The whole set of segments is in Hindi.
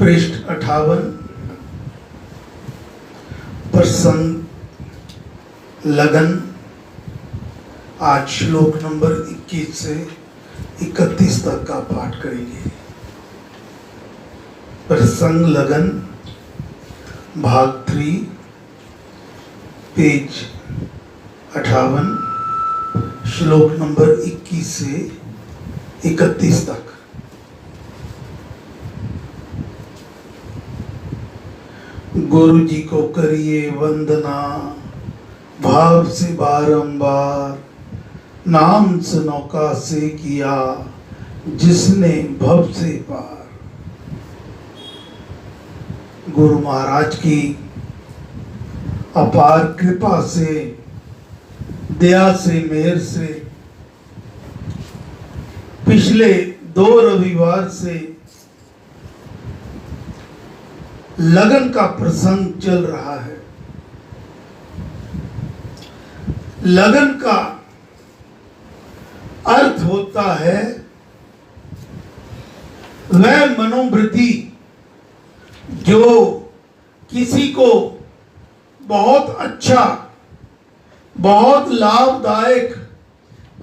पृष्ठ 58 प्रसंग लगन। आज श्लोक नंबर 21 से 31 तक का पाठ करेंगे। प्रसंग लगन भाग 3 पेज 58 श्लोक नंबर 21 से 31 तक। गुरु जी को करिए वंदना भाव से बारंबार, नाम से नौका से किया जिसने भव से पार। गुरु महाराज की अपार कृपा से, दया से, मेहर से पिछले 2 रविवार से लगन का प्रसंग चल रहा है। लगन का अर्थ होता है वह मनोवृत्ति जो किसी को बहुत अच्छा, बहुत लाभदायक,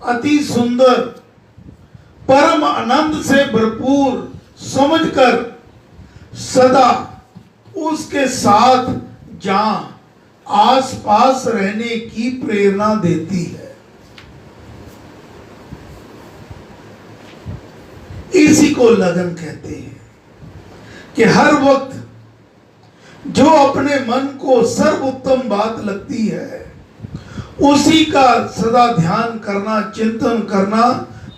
अति सुंदर, परम आनंद से भरपूर समझकर सदा उसके साथ जहां आस पास रहने की प्रेरणा देती है। इसी को लगन कहते हैं कि हर वक्त जो अपने मन को सर्वोत्तम बात लगती है उसी का सदा ध्यान करना, चिंतन करना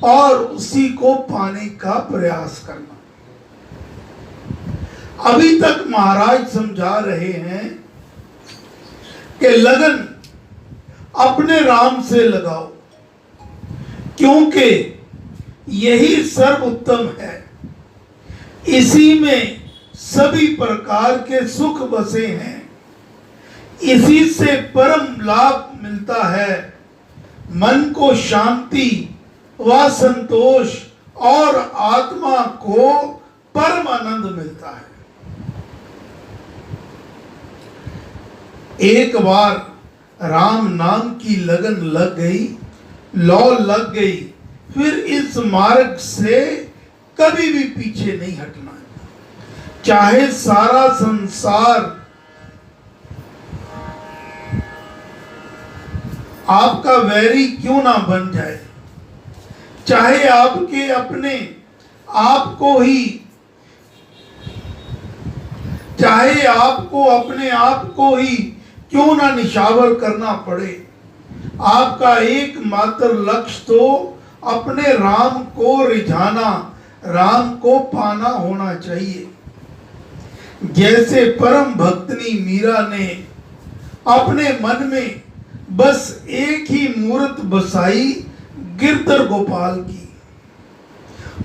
और उसी को पाने का प्रयास करना। अभी तक महाराज समझा रहे हैं कि लगन अपने राम से लगाओ, क्योंकि यही सर्वोत्तम है। इसी में सभी प्रकार के सुख बसे हैं, इसी से परम लाभ मिलता है। मन को शांति व संतोष और आत्मा को परम आनंद मिलता है। एक बार राम नाम की लगन लग गई, लौ लग गई, फिर इस मार्ग से कभी भी पीछे नहीं हटना है। चाहे सारा संसार आपका वैरी क्यों ना बन जाए, चाहे आपके अपने आप को ही, चाहे आपको अपने आप को ही क्यों ना निशावर करना पड़े, आपका एकमात्र लक्ष्य तो अपने राम को रिझाना, राम को पाना होना चाहिए। जैसे परम भक्तनी मीरा ने अपने मन में बस एक ही मूर्त बसाई, गिरधर गोपाल की,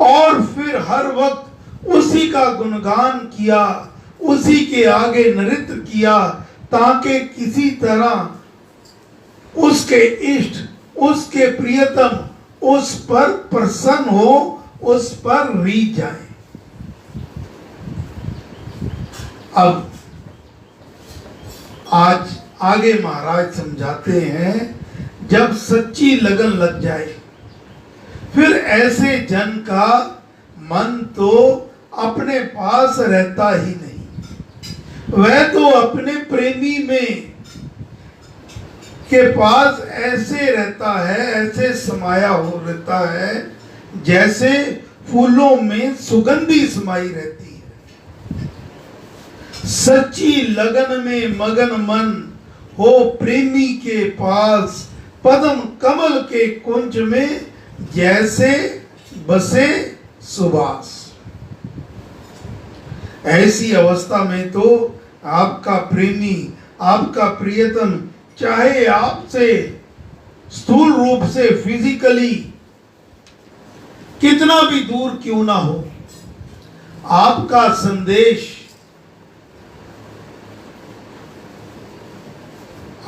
और फिर हर वक्त उसी का गुणगान किया, उसी के आगे नृत्य किया, ताकि किसी तरह उसके इष्ट, उसके प्रियतम उस पर प्रसन्न हो, उस पर रीझ जाए। अब आज आगे महाराज समझाते हैं, जब सच्ची लगन लग जाए फिर ऐसे जन का मन तो अपने पास रहता ही नहीं। वह तो अपने प्रेमी में के पास ऐसे रहता है, ऐसे समाया हो रहता है जैसे फूलों में सुगंधी समाई रहती है। सच्ची लगन में मगन मन हो प्रेमी के पास, पद्म कमल के कुंज में जैसे बसे सुबास। ऐसी अवस्था में तो आपका प्रेमी, आपका प्रियतम, चाहे आपसे स्थूल रूप से फिजिकली कितना भी दूर क्यों ना हो, आपका संदेश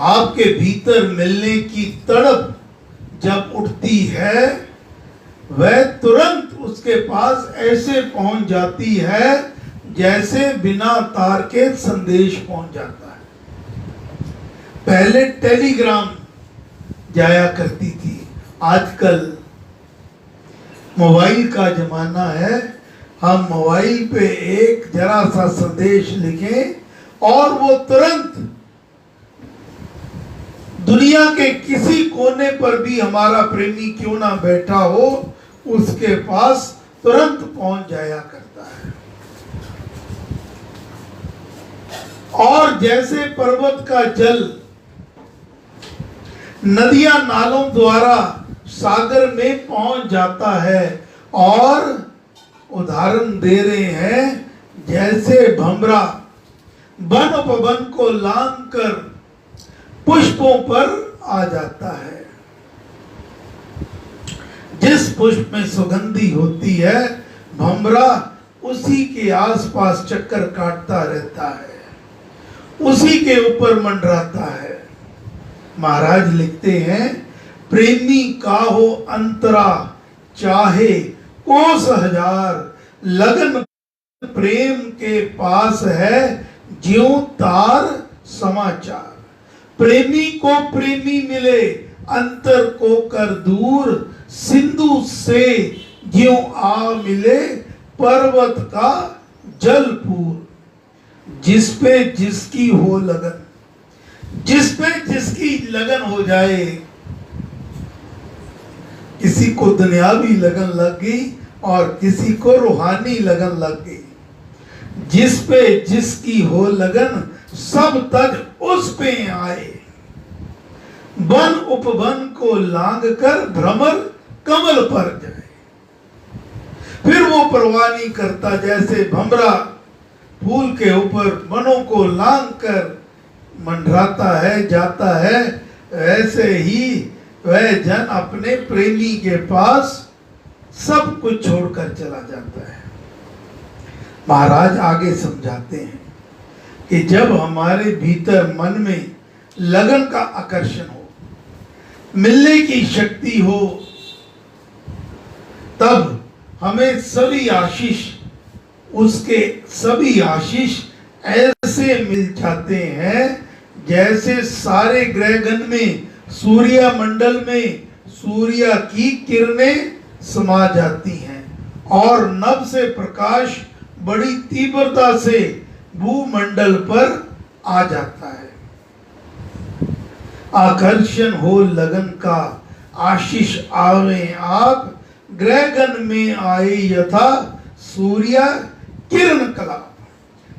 आपके भीतर मिलने की तड़प जब उठती है, वह तुरंत उस उसके पास ऐसे पहुंच जाती है जैसे बिना तार के संदेश पहुंच जाता है। पहले टेलीग्राम जाया करती थी, आजकल मोबाइल का जमाना है। हम मोबाइल पे एक जरा सा संदेश लिखें और वो तुरंत दुनिया के किसी कोने पर भी हमारा प्रेमी क्यों ना बैठा हो, उसके पास तुरंत पहुंच जाया करता है। और जैसे पर्वत का जल नदियां नालों द्वारा सागर में पहुंच जाता है, और उदाहरण दे रहे हैं जैसे भंवरा वन उपवन को लांग कर पुष्पों पर आ जाता है। जिस पुष्प में सुगंधी होती है, भंवरा उसी के आसपास चक्कर काटता रहता है, उसी के ऊपर मंडराता है। महाराज लिखते हैं, प्रेमी काहो अंतरा चाहे कोस हजार, लगन प्रेम के पास है ज्यों तार समाचार। प्रेमी को प्रेमी मिले अंतर को कर दूर, सिंधु से ज्यों आ मिले पर्वत का जलपूर। जिस पे जिसकी हो लगन, जिस पे जिसकी लगन हो जाए, किसी को दुनियावी लगन लग गई और किसी को रूहानी लगन लग गई। जिस पे जिसकी हो लगन सब तज उस पे आए, वन उपवन को लांग कर भ्रमर कमल पर जाए। फिर वो परवाह नहीं करता, जैसे भंवरा फूल के ऊपर वनों को लांग कर मंडराता है जाता है, ऐसे ही वह जन अपने प्रेमी के पास सब कुछ छोड़कर चला जाता है। महाराज आगे समझाते हैं कि जब हमारे भीतर मन में लगन का आकर्षण हो, मिलने की शक्ति हो, तब हमें सभी आशीष, उसके सभी आशीष ऐसे मिल जाते हैं जैसे सारे ग्रहगण में, सूर्य मंडल में सूर्य की किरणें समा जाती हैं और नभ से प्रकाश बड़ी तीव्रता से भूमंडल पर आ जाता है। आकर्षण हो लगन का, आशीष आवे आप, ग्रहगण में आए यथा सूर्य किरण कला।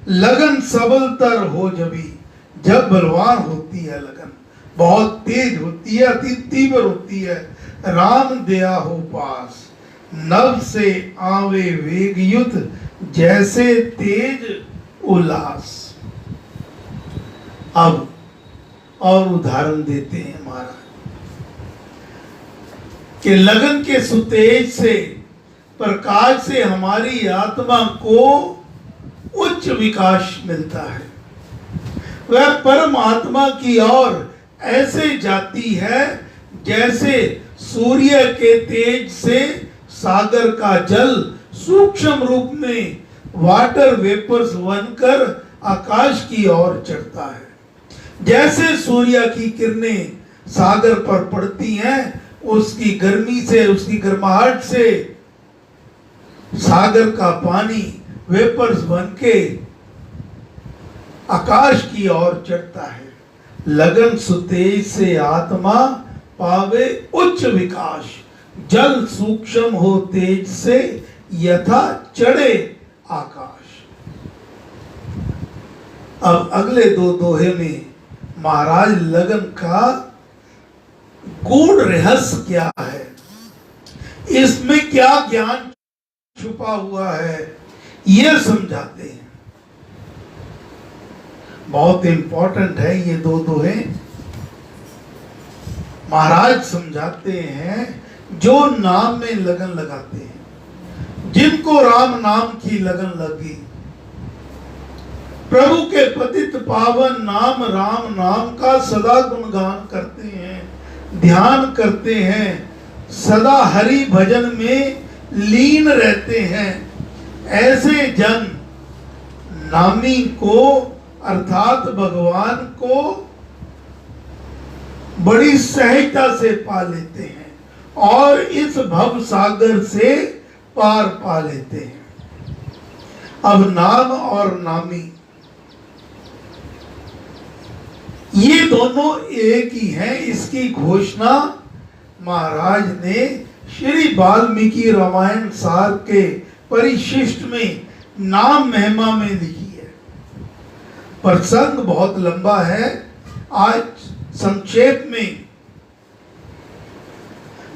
लगन सबलतर हो जभी, जब बलवान होती है लगन, बहुत तेज होती है, अति तीव्र होती है। राम दया हो पास, नभ से आवे वेग युत, जैसे तेज उल्लास। अब और उदाहरण देते हैं महाराज कि लगन के सुतेज से, प्रकाश से हमारी आत्मा को उच्च विकास मिलता है। वह परमात्मा की ओर ऐसे जाती है जैसे सूर्य के तेज से सागर का जल सूक्ष्म रूप में वाटर वेपर्स बनकर आकाश की ओर चढ़ता है। जैसे सूर्य की किरणें सागर पर पड़ती हैं, उसकी गर्मी से, उसकी गर्माहट से सागर का पानी वेपर्स बनके आकाश की ओर चढ़ता है। लगन सुतेज से आत्मा पावे उच्च विकास, जल सूक्ष्म हो तेज से यथा चढ़े आकाश। अब अगले दो दोहे में महाराज लगन का गूढ़ रहस्य क्या है, इसमें क्या ज्ञान छुपा हुआ है, यह समझाते हैं। बहुत इंपॉर्टेंट है ये दो दोहे। महाराज समझाते हैं, जो नाम में लगन लगाते हैं, जिनको राम नाम की लगन लगी, प्रभु के पतित पावन नाम राम नाम का सदा गुणगान करते हैं, ध्यान करते हैं, सदा हरि भजन में लीन रहते हैं, ऐसे जन नामी को अर्थात भगवान को बड़ी सहजता से पा लेते हैं और इस भव सागर से पार पा लेते हैं। अब नाम और नामी ये दोनों एक ही हैं, इसकी घोषणा महाराज ने श्री वाल्मीकि रामायण सार के परिशिष्ट में नाम महिमा में लिखी है। प्रसंग बहुत लंबा है, आज संक्षेप में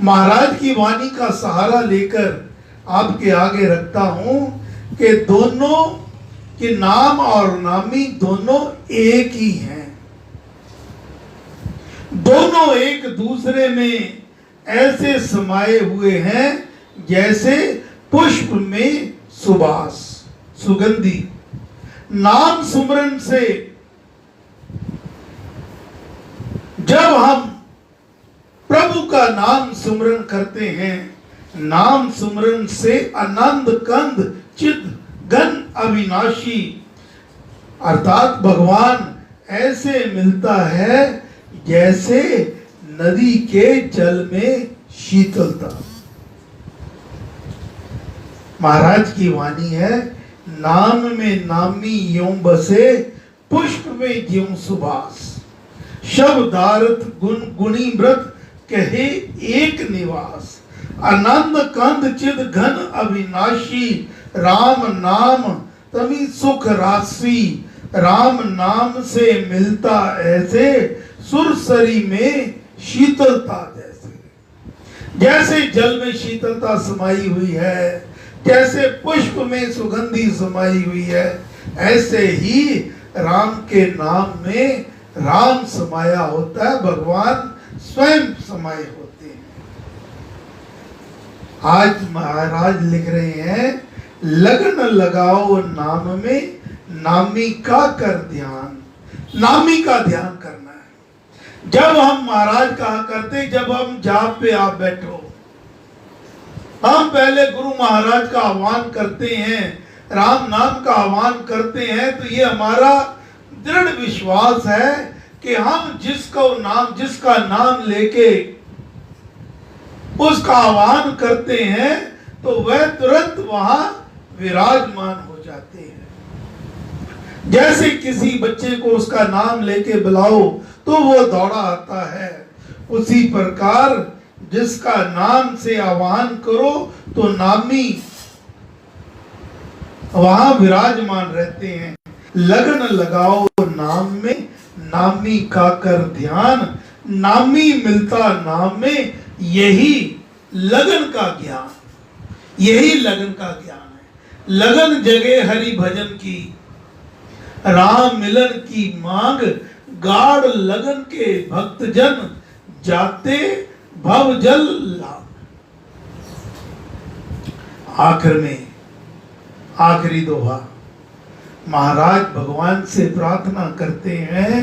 महाराज की वाणी का सहारा लेकर आपके आगे रखता हूं कि दोनों के नाम और नामी दोनों एक ही हैं। दोनों एक दूसरे में ऐसे समाये हुए हैं जैसे पुष्प में सुबास, सुगंधी। नाम सुमरन से जब हम प्रभु का नाम सुमरन करते हैं, नाम सुमरन से आनंद कंद चिद घन अविनाशी अर्थात भगवान ऐसे मिलता है जैसे नदी के जल में शीतलता। महाराज की वाणी है, नाम में नामी यों बसे, पुष्प में ज्यों सुबास, शब्दार्थ गुण गुणी व्रत कहे एक निवास, आनंद कंद चिद घन अविनाशी, राम नाम तमी सुख राशि, राम नाम से मिलता ऐसे सुरसरी में शीतलता जैसे। जैसे जल में शीतलता समाई हुई है, जैसे पुष्प में सुगंधी समाई हुई है, ऐसे ही राम के नाम में राम समाया होता है, भगवान स्वयं समाये होते हैं। आज महाराज लिख रहे हैं, लगन लगाओ नाम में, नामी का कर ध्यान। नामी का ध्यान करना है। जब हम महाराज कहा करते, जब हम जाप पे आप बैठो, हम पहले गुरु महाराज का आह्वान करते हैं, राम नाम का आह्वान करते हैं, तो ये हमारा दृढ़ विश्वास है कि हम जिसका नाम लेके उसका आह्वान करते हैं तो वह तुरंत वहां विराजमान हो जाते हैं। जैसे किसी बच्चे को उसका नाम लेके बुलाओ तो वो दौड़ा आता है, उसी प्रकार जिसका नाम से आह्वान करो तो नामी वहां विराजमान रहते हैं। लगन लगाओ नाम में, नामी का कर ध्यान, नामी मिलता नाम में, यही लगन का ज्ञान, यही लगन का ज्ञान है। लगन जगे हरि भजन की, राम मिलन की मांग, गाढ़ लगन के भक्तजन जाते भव जल लाभ। आखिर में आखिरी दोहा महाराज भगवान से प्रार्थना करते हैं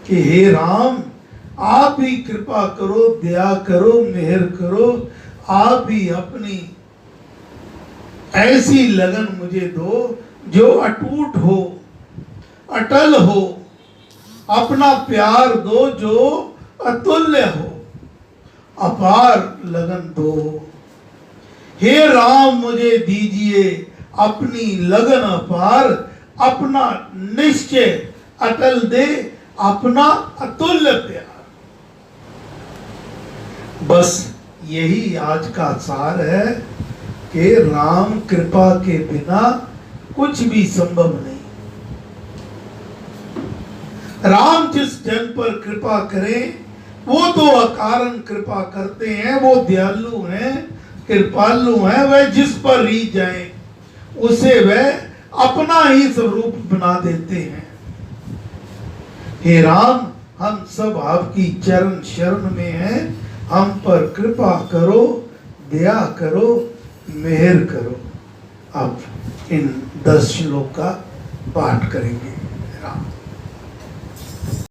कि हे राम, आप ही कृपा करो, दया करो, मेहर करो, आप ही अपनी ऐसी लगन मुझे दो जो अटूट हो, अटल हो, अपना प्यार दो जो अतुल्य हो, अपार लगन दो। हे राम, मुझे दीजिए अपनी लगन अपार, अपना निश्चय अटल दे, अपना अतुल्य प्यार। बस यही आज का सार है कि राम कृपा के बिना कुछ भी संभव नहीं। राम जिस जन पर कृपा करें वो तो अकारण कृपा करते हैं, वो दयालु हैं, कृपालु हैं। वह जिस पर रीझ जाए उसे वह अपना ही स्वरूप बना देते हैं। हे राम, हम सब आपकी चरण शरण में हैं, हम पर कृपा करो, दया करो, मेहर करो। अब इन 10 श्लोक का पाठ करेंगे। राम।